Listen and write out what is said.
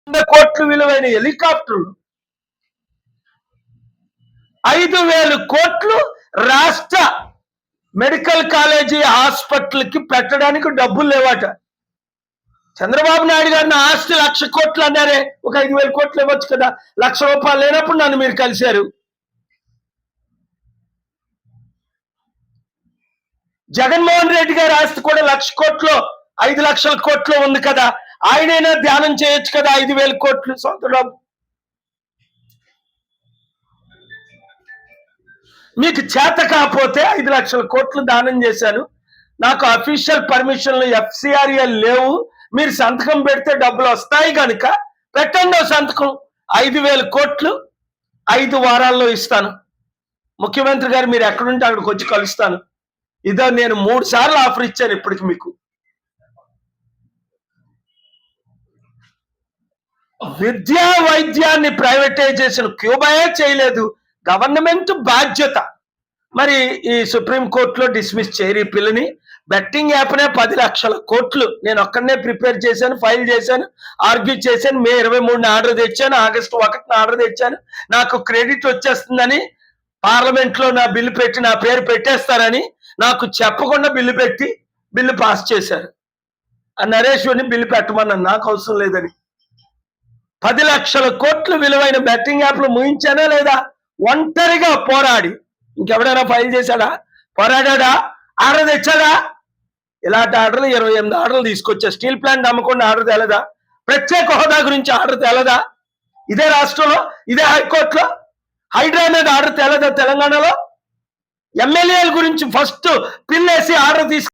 కోట్లు విలువైన హెలికాప్టర్లు, 5,000 కోట్లు రాష్ట్ర మెడికల్ కాలేజీ హాస్పిటల్కి పెట్టడానికి డబ్బులు లేవాట. చంద్రబాబు నాయుడు గారు నా ఆస్తి 1,00,000 కోట్లు అన్నారే, ఒక 5,000 కోట్లు ఇవ్వచ్చు కదా. 1,00,000 రూపాయలు లేనప్పుడు నన్ను మీరు కలిశారు. జగన్మోహన్ రెడ్డి గారి ఆస్తి కూడా 1,00,000 కోట్లు 5,00,000 కోట్లు ఉంది కదా. ఆయనైనా ధ్యానం చేయొచ్చు కదా 5,000 కోట్లు సొంత డబ్బు. మీకు చేత కాకపోతే 5,00,000 కోట్లు దానం చేశాను, నాకు అఫీషియల్ పర్మిషన్లు FCRA లేవు, మీరు సంతకం పెడితే డబ్బులు వస్తాయి కనుక పెట్టండి సంతకం. 5,000 కోట్లు 5 వారాల్లో ఇస్తాను. ముఖ్యమంత్రి గారు మీరు ఎక్కడుంటే అక్కడికి వచ్చి కలుస్తాను. ఇదో నేను 3 సార్లు ఆఫర్ ఇచ్చాను ఇప్పటికి మీకు. విద్యా వైద్యాన్ని ప్రైవేటైజేషన్ క్యూబాయే చేయలేదు, గవర్నమెంట్ బాధ్యత. మరి ఈ సుప్రీంకోర్టులో డిస్మిస్ చేయరు ఈ పిల్లని. బెట్టింగ్ యాప్నే 10,00,000 కోట్లు నేను ఒక్కడనే ప్రిపేర్ చేశాను, ఫైల్ చేశాను, ఆర్గ్యూ చేశాను. మే 23 ఆర్డర్ తెచ్చాను, ఆగస్టు 1 ఆర్డర్ తెచ్చాను. నాకు క్రెడిట్ వచ్చేస్తుందని పార్లమెంట్లో నా బిల్లు పెట్టి నా పేరు పెట్టేస్తారని నాకు చెప్పకుండా బిల్లు పెట్టి బిల్లు పాస్ చేశారు. ఆ నరేష్ని బిల్లు పెట్టమన్నాను, నాకు అవసరం లేదని. 10,00,000 కోట్లు విలువైన బెట్టింగ్ యాప్లు ముగించానా లేదా? ఒంటరిగా పోరాడి. ఇంకెవడైనా ఫైల్ చేశాడా? పోరాడా? ఆర్డర్ తెచ్చాడా? ఇలాంటి ఆర్డర్లు 28 ఆర్డర్లు తీసుకొచ్చా. స్టీల్ ప్లాంట్ అమ్మకుండా ఆర్డర్ తేలదా? ప్రత్యేక హోదా గురించి ఆర్డర్ తేలదా? ఇదే రాష్ట్రంలో, ఇదే హైకోర్టులో హైడ్రా మీద ఆర్డర్ తేలదా? తెలంగాణలో ఎమ్మెల్యేల గురించి ఫస్ట్ పిల్లేసి ఆర్డర్ తీసుకు